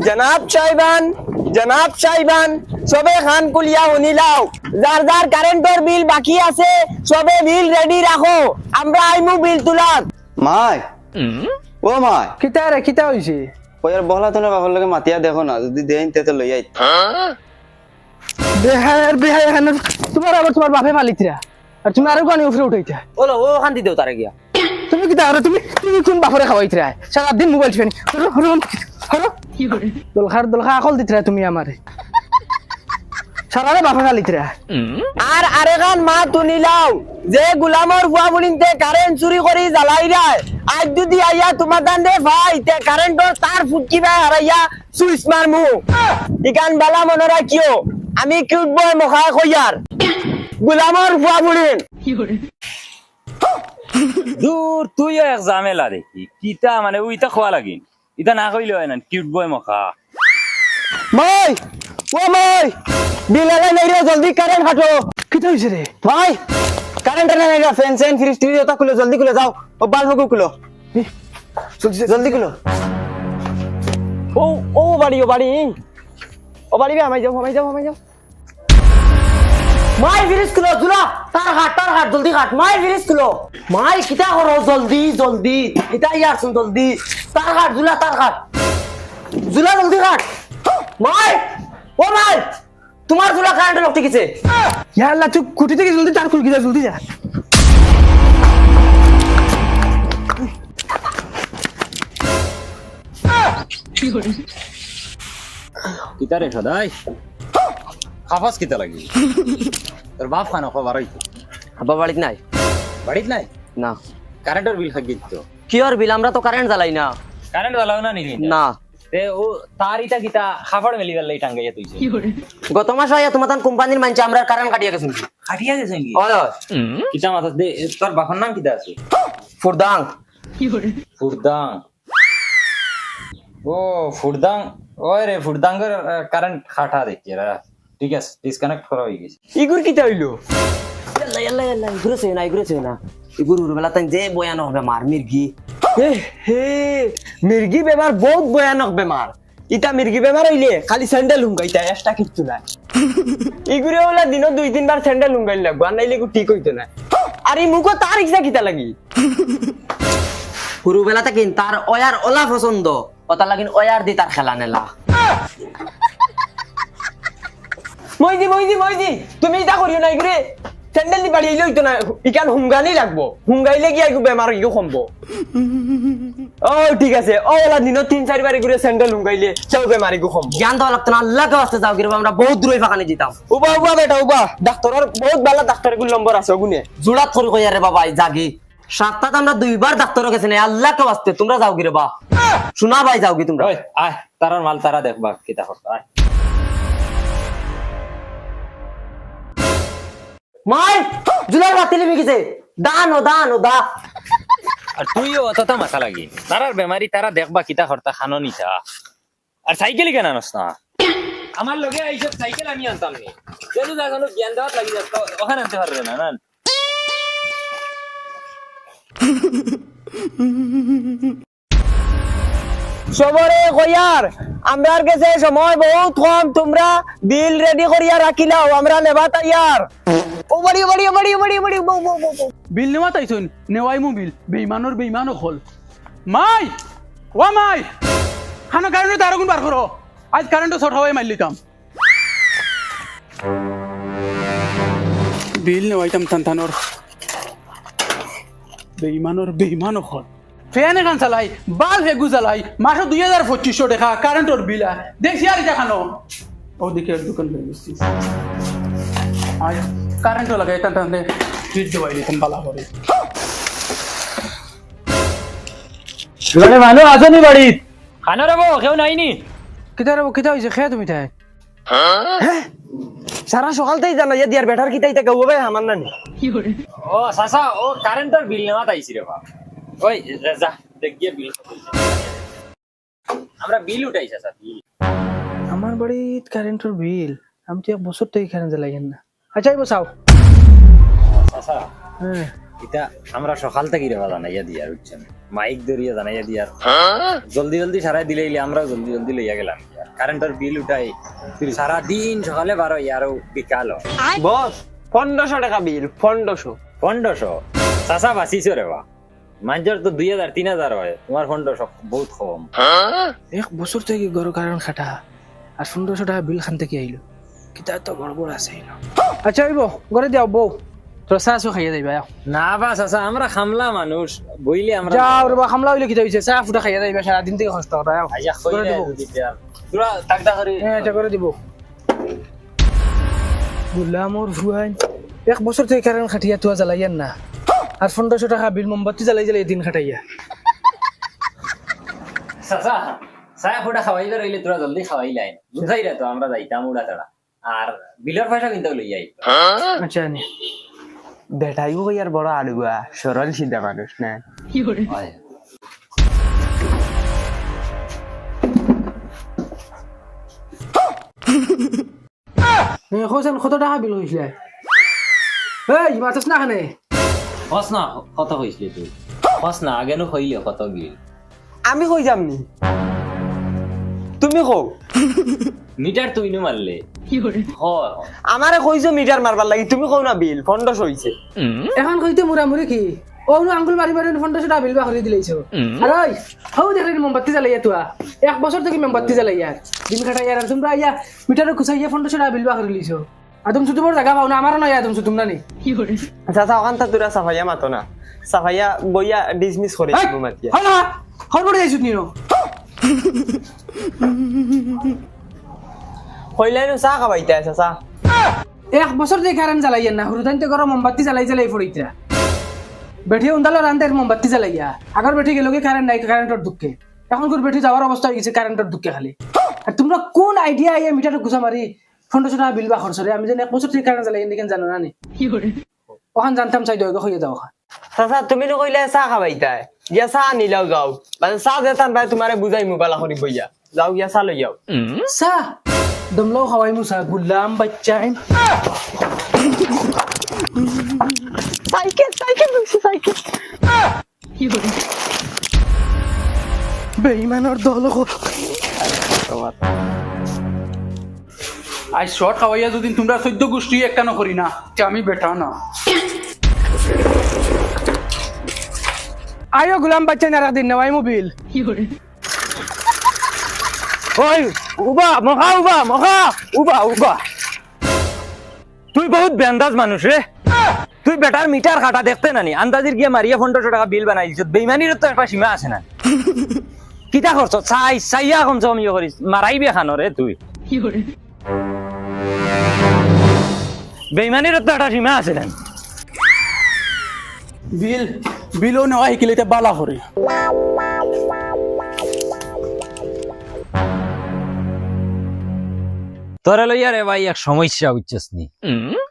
জনাব সাহেবান সবে খান কুলিয়া শুনিলাও যার যার কারেন্টর বিল বাকি আছে সবে বিল রেডি রাখো আমরা আইমু বিল তুলাত মাই ও মাই কিতা হইছে ওয়ার বহলা তোর বাবার লগে মাতিয়া দেখো না যদি দেন তে তো লই আই বেহার এখানে তোমার বাপে মালিকরা আর তুমি আরো গানি উপরে উঠাইতা ওলো ও শান্তি দেও তারে গিয়া তুমি কিতা আর তুমি কোন বাপরে খাওয়াইতরা সারা দিন মোবাইল টিপনি হরো কি করে দলখা আকল দিতরা তুমি আমারে সারারে বাপে খালিতরা আর আরেগান মা তুনিলাও যে গোলামর বুয়া বুলিনতে কারেন্ট চুরি করি জ্বালাই রায় আজ যদি আইয়া তোমার দান্দে ভাই তে কারেন্টর তার ফুটকি ভাই হারাইয়া সুইচ মারমু ইকান বালা মনে রাখিও আমি কিউট বয় মখা কইয়ার গোলামর বুয়া বুলিন দূর তুইও এক ঝামেলা দেখি কিতা মানে উইতা খোয়া লাগিন ইতা না কইলে হয় না কিউট বয় মখা মই বিল আলাই নাই রে জলদি কারেন্ট হাটো কিতা হইছে রে ভাই কারেন্ট নাই রে ফ্যান ফ্রিজ টিভি ওটা খুলে জলদি খুলে যাও ও বাল্ব খুলো জলদি খুলো ও বাড়ি বে আমাই যাও মাই ফ্রিজ খুলো জুলা তার হাট জলদি হাট মাই ফ্রিজ খুলো মাই কিতা করো জলদি এটা ইয়ার শুন জলদি তার হাট জুলা জলদি হাট মাই তোমার জুলা কারেন্ট লক ঠিকছে ইয়া আল্লাহ তুই কুটি থেকে জলদি তার খুল গিয়া জলদি যা কিতা রে সদাই খাফাস কিতা লাগি তোর বাপ খানো খবর হইতো আব্বা বাড়িত নাই না কারেন্টের বিল খাগি তো কি আর বিল আমরা তো কারেন্ট জ্বালাই না কারেন্ট জ্বালাও না নিলি না তে ও তার ইটা কিতা খাফড় মেলি গেল টাঙ্গাইয়া তুইছে গত মাস আইয়া তোমার কোম্পানির মানছে আমরা কারেন্ট কাটিয়া গেছেন খাটিয়া গেছে কি ওই কিতা মাথা দে তোর বাপের নাম কিতা আছে ফুরদাং ফুরদাং ও ফুরদাং ওই রে ফুরদাঙ্গের কারেন্ট খাটা দেখি রা ঠিক আছে ডিসকানেক্ট করা হয়ে গেছে ইগুর কিতা হইলো ইয়াল্লা ঘুরেছে না ইগুর বেলা তাই যে বয়ান হবে মার মির্গি মির্গি বেমার বহুত ভয়ানক বেমার ইটা মির্গি বেমার হইলে খালি স্যান্ডেল হুঙ্গাইতা এক্সট্রা কিচ্ছু নাই ইগুরে ওলা দিন 2-3 বার স্যান্ডেল হুঙ্গাইল লাগবো আর নাইলে ঠিক হইতো না আর এই মুখো তার ইচ্ছা কিতা লাগি পুরো বেলা তাকিন তার ওয়ার ওলা পছন্দ ওটা লাগিন ওয়ার দি তার খেলা নেলা মইজি তুমি এটা করিও না ইগুরে স্যান্ডেল দি বাড়ি হইলে হইতো না ইকান হুঙ্গানি লাগবো হুঙ্গাইলে কি আইগু বেমার ইগু কমবো ও ঠিক আছে ও ওলা দিন 3-4 বার ইগুরে স্যান্ডেল হুঙ্গাইলে সেও বেমার ইগু কমবো জ্ঞান দেওয়া লাগতো না আল্লাহকে বাঁচতে যাও গিরবা আমরা বহুত দূরে ফাঁকানি যেতাম উবা বেটা ডাক্তারের বহুত ভালো ডাক্তারের গুলো নম্বর আছে ওগুনে জুড়াত করে কই আরে বাবা জাগি সাতটাতে আমরা 2 বার ডাক্তার গেছে না আল্লাহকে বাঁচতে তোমরা যাও গিরবা শোনা ভাই যাও কি তোমরা ওই আয় তারার মাল তারা দেখবা কিতা করতে আয় মাই জুলার বাতি লিবি গেছে দান ও দা আর তুইও অতটা মাথা লাগি তারার বেমারি তারা দেখবা কিতা করতা খানো নিতা আর সাইকেল কেন আনস না আমার লগে আইছে সাইকেল আমি আনতাম নি যেন জানো জ্ঞান দেওয়াত লাগি যাত ওখানে আনতে পারবে না না সবরে কইয়ার আমরার কাছে সময় বহুত কম তোমরা বিল রেডি করিয়া রাখিলাও আমরা নেবা তৈয়ার ও বড়ি বিল নেওয়া তাইছুন নেওয়াই মু বিল বেইমানও হল মাই খানো কারেন্ট তার গুণ বার করো আজ কারেন্ট শর্ট হওয়াই মারলিতাম বিল নেওয়াইতাম থানথানোর বেইমানও হল ফ্যান এখান চালাই বাল্ব হেগু চালাই মাসে 2250 টাকা কারেন্টর বিল দেখছি আর এটা খানো ওদিকে দোকান হয়ে গেছি আজ কারেন্টও লাগাই টানতে ফ্রিজ দেওয়াই দিতাম বালা করে মানে মানুষ আছে নি বাড়িত খানো রে বো কেউ নাইনি কিতা হইছে খেয়ে তুমি তাই সারা সকালতেই জানা যে দিয়ার বেটার কিতাই তা গাও ভাই আমার নানি ও সাসা ও কারেন্টের বিল নেওয়া তাইছি রে বাপ ওই যা দেখ গিয়ে বিল আমরা বিল উঠাইছি সাসা বিল আমার বাড়িত কারেন্টের বিল আমি তো এক বছর থেকে কারেন্ট জ্বালাইন না আচ্ছা বসাও সাসা এটা আমরা সকাল থেকে রে বাবা না ইয়া দিয়া উঠছেন মাইক ধরিয়া জানাইয়া দিয়ার জলদি জলদি সারাই দিলে আমরাও জলদি জলদি লইয়া গেলাম কারেন্টের বিল উঠাই সারা দিন সকালে 12 আর বিকাল বস 1500 টাকা বিল 1500 1500 চাচা বাঁচিছ রে বা মানুষের তো 2000 3000 হয় তোমার 1500 বহুত কম এক বছর থেকে গরু কারণ খাটা আর 1500 টাকা বিল খান থেকে আইলো কিতা তো গড়বড় আছে না আচ্ছা আইব ঘরে দিও বউ তোর চাচু খাইয়া যাইবা না বা চাচা আমরা খামলা মানুষ বইলে আমরা যাও রে বা খামলা হইলে কি হইছে চা ফুটা খাইয়া যাইবা সারা দিন থেকে কষ্ট করা আইয়া কইলে যদি তোরা তাকদা করে হ্যাঁ এটা করে দিব বুলা মোর ভুয়াই এক বছর থেকে কারণ খাটিয়া তুয়া জ্বালাইয়ান না আর 1500 টাকা বিল মোমবাতি জ্বালাই জ্বালাই দিন খাটাইয়া চাচা চায়া ফুটা খাওয়াইলে রইলে তোরা জলদি খাওয়াইলাই বুঝাই রে তো আমরা যাইতাম উড়া তাড়া আর বিলের পয়সা কিন্তু লই যাই আচ্ছা নে বেটাইও ইয়ার বড় আড়ুয়া সরল সিধা মানুষ না হোসেন কত টাকা বিল হইছিল এই মাতাস না খানে হস না কত হইছিল তুই হস না আগে নো হইলে কত বিল আমি কই যামনি তুমি কও মিটার তুই নো মারলে হ আমারে কইছো মিটার মারবার লাগি তুমি কও না বিল 1500 হইছে এখন কইতে মুরামুরি কি ও আঙ্গুল মারি মারি 1500 টাকা বিল বা করে দিলাইছো আরে ওই হাউ দেখলে মোমবাতি জ্বালাইয়া তুয়া এক বছর থেকে মোমবাতি জ্বালাইয়া দিন খাটাইয়া আর তোমরা আইয়া মিটারে কুছাইয়া 1500 টাকা বিল বা করে লিছো আদম শুধু বড় জায়গা পাও না আমারও নয় আদম শুধু তোমরা নি চাচা ওখান তা তোরা সাফাইয়া মাতো না সাফাইয়া বইয়া ডিসমিস করে দিব মাতিয়া হয় না হয় বড় যাইছো নিনো কইলাইনো চা খাবাইতে আছে চা এক বছর থেকে কারেন্ট জ্বালাইয়া না হুরুদানতে গরম মোমবাতি জ্বালাই জ্বালাই পড়িতা বেঠি উন্দালো রান্দের মোমবাতি জ্বালাইয়া আগর বেঠি গেল কি কারেন্ট নাই কারেন্টের দুঃখে এখন করে বেঠি যাওয়ার অবস্থা হয়ে গেছে কারেন্টের দুঃখে খালি আর তোমরা কোন আইডিয়া আইয়া মিটারে গুছা মারি 1500 টাকা বিল বা খরচ রে আমি জানি এক বছর থেকে কারেন্ট জ্বালাই এদিকে জানো না নি কি করে ওখান জানতাম চাই দইগো হইয়া দাও চাচা তুমি তো কইলে চা খাবাইতা গিয়া চা নিলাও যাও মানে চা দেতান ভাই তোমারে বুঝাই মোবাইল করি বইয়া যাও গিয়া চা লই যাও সা দমলো খাওয়াই মুসা গুলাম বাচ্চাই সাইকেল সাইকেল বসে সাইকেল কি করে বেঈমানের দল আজ শর্ট খাওয়াইয়া যদি তোমরা 14 গোষ্ঠী একটা না করি না আমি বেটা না আয়ো গুলাম বাচ্চা না রাখ দিন নয় মোবিল কি করে ওই উবা মখা উবা মখা উবা উবা তুই বহুত বেন্দাজ মানুষ রে তুই বেটার মিটার কাটা দেখতে নানি আন্দাজির গিয়ে মারিয়া 1500 টাকা বিল বানাই দিছ বেইমানির তো একটা সীমা আছে না কিতা করছ চাইয়া কম সম ইয়ে করিস মারাইবে খানো রে তুই কি করে বেইমানির তো একটা সীমা আছে না বিলও নেওয়া শিকিলে এতিয়া বালা করে তোরে লইয়া রে ভাই এক সমস্যা বুঝছস নি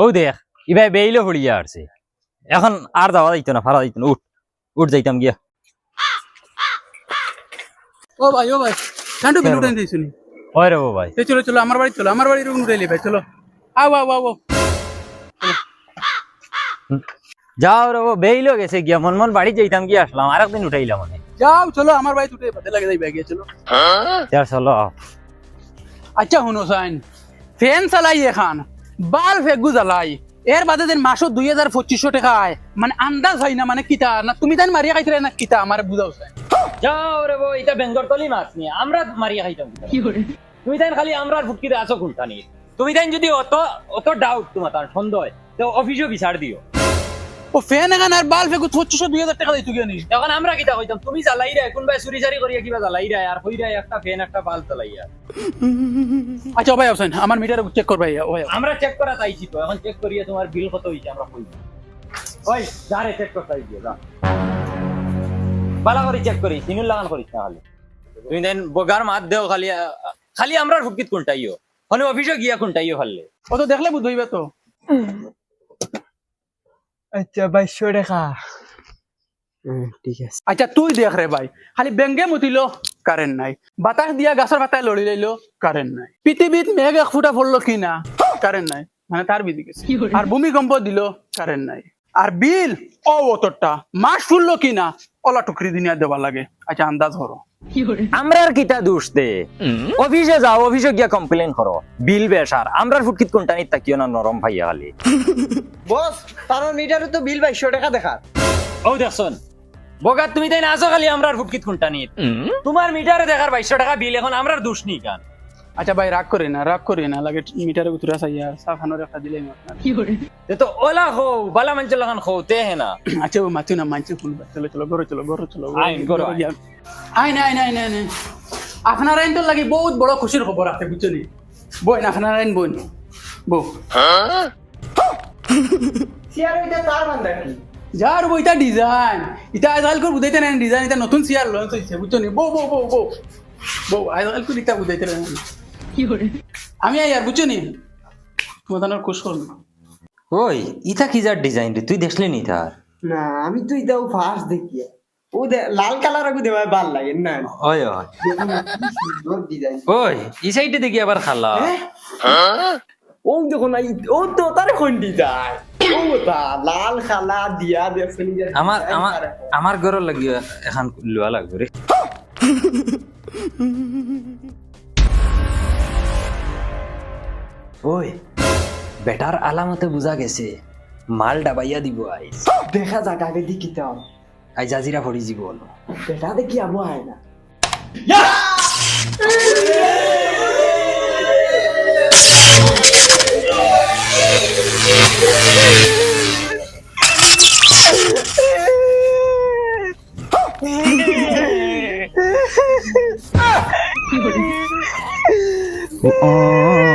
ও দেখ ইবাই বেইলে হড়িয়া আসছে এখন আর যাওয়া যাইতো না ফারা যাইতো না উঠ যাইতাম গিয়া ও ভাই কান্টু বিল উঠাই দিয়েছি নি ওই রে ভাই চলো চলো আমার বাড়ি চলো আমার বাড়ির উঠাইলি ভাই চলো আও আও আও যাও রে বেইলো গেছে গিয়া মন বাড়ি যাইতাম গিয়া আসলাম আরেকদিন উঠাইলাম মানে যাও চলো আমার বাড়ি উঠে বাদে লাগে যাইবা গিয়া চলো চলো আচ্ছা শুনো সাইন ফ্যান চালাই এখন বাল ফেগু জ্বালাই এর বাদে যেন মাসো 2200 টাকা আয় মানে আন্দাজ হয় না মানে কিতা না তুমি তাই মারিয়া খাইতে না কিতা আমার বুঝাও চাই যাও রে এটা বেঙ্গর তলি মাছ নিয়ে আমরা মারিয়া খাইতাম কি করে তুমি তাই খালি আমরা ফুটকিতে আছো কোনটা নিয়ে তুমি তাই যদি অত ডাউট তোমার তার সন্দেহ তো অফিসও বিচার দিও ও ফ্যান এখন আর বাল ফেগু 2500-2000 টাকা দিতে গিয়ে নি এখন আমরা কিতা কইতাম তুমি জ্বালাই রে কোনবাই চুরি চারি করিয়া কিবা জ্বালাই রে আর কইরা একটা ফ্যান একটা বাল জ্বালাইয়া আচ্ছা ভাই হোসেন আমার মিটার চেক কর ভাই আমরা চেক করা চাইছি তো এখন চেক করিয়া তোমার বিল কত হইছে আমরা কই ওই যারে চেক করতে দিও যা বালা করে চেক করি সিনুল লাগান করিস না খালি তুমি দেন বগার মাত দেও খালি আমরা ফুটকিত কোনটাইও মানে অফিসে গিয়া কোনটাইও খাললে ও তো দেখলে বুঝ হইবা তো আচ্ছা 2200 টাকা ঠিক আছে আচ্ছা তুই দেখ রে ভাই খালি বেঙ্গে মুতিলো কারেন্ট নাই বাতাস দিয়া গাছের পাতায় লড়ি লাইলো কারেন্ট নাই পৃথিবীত মেঘ এক ফুটা পড়লো কি না কারেন্ট নাই মানে তার বিধি গেছে আর ভূমিকম্প দিল কারেন্ট নাই আর বিল অতটা মাস ফুললো কিনা ওলা টুকরি দিনিয়া দেওয়া লাগে আচ্ছা আন্দাজ করো আমরা আর কিতা দোষ দে অফিসে যাও অফিসে গিয়া কমপ্লেন করো বিল বেসার আমরার ফুটকিত কোনটা নিত তাকিও না নরম ভাইয়া খালি বস তার মিটারে তো বিল 2200 টাকা দেখার ও দেখছন বগাত তুমি তাই না আসো খালি আমরার ফুটকিত কোনটা নিত তোমার মিটারে দেখার 2200 টাকা বিল এখন আমরার দোষ নি কান আচ্ছা ভাই রাগ করি না লাগে মিটারে উতরা চাইয়া চা খানোর একটা দিলে তে তো ওলা হো বালা মঞ্চল লাগান খোতে হে না আচ্ছা ও মাছু না মানছে ফুল চলো চলো ঘরে চলো আইন, ঘরে আইন। আই নাই আপনার আইন তো লাগে বহুত বড় খুশির খবর আছে বুঝলি বই না আপনার আইন বই বউ চেয়ার ওইটা তার বান্দা কি যার বইটা ডিজাইন এটা আজকাল করে বুঝাইতে না ডিজাইন এটা নতুন চেয়ার লঞ্চ হয়েছে বুঝলি বউ আজকাল করে এটা বুঝাইতে না আমি আর বুঝছো নি তোমার খুশ করবো ওই ইতা কি যার ডিজাইন রে তুই দেখলি নি তার না আমি তো এটাও ফার্স্ট দেখি ও লাল কালার আগে দেওয়া ভাল লাগে না ওই ওই সুন্দর ডিজাইন ওই এই সাইডে দেখি আবার খালা ও দেখো না ও তো তার কোন ডিজাইন ও তা লাল খালা দিয়া দেখছেন যে আমার ঘর লাগি এখন লওয়া লাগবে রে ওই বেটার আলামতে বুঝা গেছে মাল ডাবাইয়া দিব আই দেখা যাক আগে দেখি তো আই জাজিরা পড়ি জীবন বেটা দেখি আবু হয় না ও